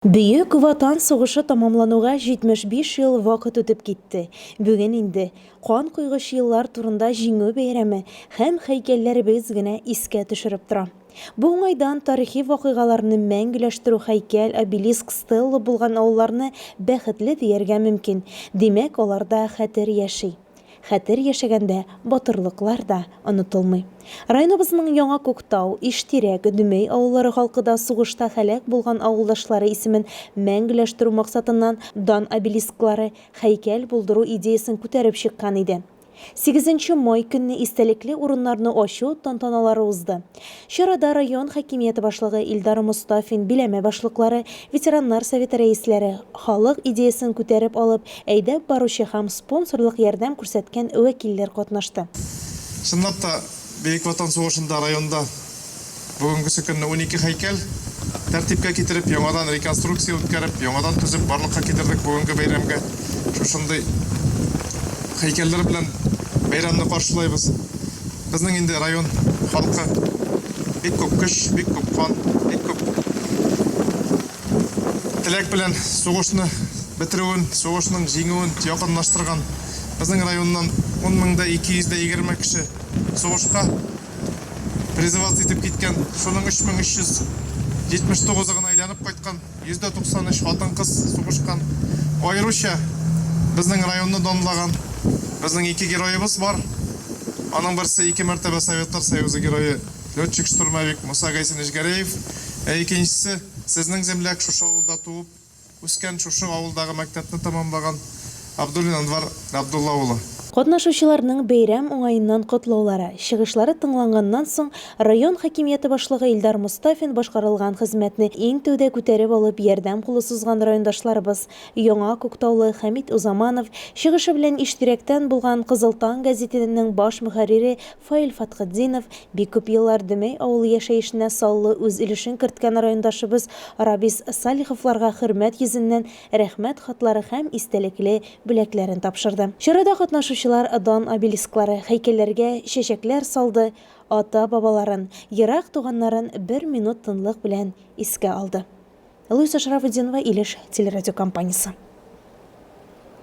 Бүйік Ватан соғышы тамамлануға 75 ел вақыт өтіп кетті. Бүгін инде қан құйғыш еллар турында жеңу бейрәме һәм һәйкәлләребез генә искә төшереп тора. Бу уңайдан тарихи вакыйгаларны мәңгеләштерү һәйкәл, обелиск, стелла булган авылларны бәхетле дияргә мөмкин. Димәк, аларда хәтер яши. Хәтер яшәгәндә батырлыклар да онытылмый. Районыбызның Яңа Күктау, Иштирәк, Дөмей авыллары халкы да сугышта һәлак булган авылдашлары исемен мәңгеләштерү максатыннан дан обелисклары, һәйкәл булдыру идеясын күтәреп чыккан иде. 8 май көнне истәлекле урыннарны ачу тантаналары узды. Чарада район хакимияте башлыгы Илдар Мустафин, биләмә башлыклары, ветераннар советы рәисләре халык идеясын күтәреп алып, әйдәп баручы һәм спонсорлык ярдәм күрсәткән вәкилләр катнашты. Чынлап та Бөек Ватан сугышында районда бүгенге көнне 12 һәйкәл тәртипкә китереп, яңадан реконструкция үткәреп, яңадан төзеп барлыкка китердек бүгенге бәйрәмгә. Шушындый һәйкәлләр белән бәйрәмне каршылайбыз. Безнең инде район халкы бик күп көч, бик күп кан, бик күп теләк белән сугышны бетерүен, сугышның җиңүен якынлаштырган. Безнең районнан 10,220 кеше сугышка призываться итеп киткән. Шуның 3379 гына әйләнеп кайткан, 193 хатын-кыз сугышкан. Аеруча безнең районны данлаган безнең 2 героебыз бар. Аның берсе 2 мәртәбә Советтар Союзы герое летчик-штурмовик Муса Гайсин-Ишгәрәев, икенчесе сезнең земляк шушы авылда туып, үскән шушы авылдагы мәктәпне тәмамлаган Абдуллин Анвар Абдулла улы. Катнашучыларның бәйрәм уңаеннан котлаулары, чыгышлары тыңланганнан соң район хакимияте башлыгы Илдар Мустафин башкарылган хезмәтне иң тәүдә күтәреп алып ярдәм кулы сузган райондашларыбыз Яңа Күктаулы Хәмит Узаманов, чыгышы белән Иштирәктән булган Кызыл таң гәзитенең баш мөхәррире Фаил Фатхетдинов, бик күп еллар Дөмей авылы яшәешенә саллы үз өлешен керткән райондашыбыз Рабис Салиховларга хөрмәт йөзеннән рәхмәт хатлары һәм истәлекле бүләкләрен тапшырды. Чарада катнашучылар дан обелисклары, һәйкәлләргә чәчәкләр салды, ата-бабаларын, ерак туганнарын 1 минут тынлык белән искә алды. Луиза Шарафутдинова, Илеш телерадиокомпаниясе.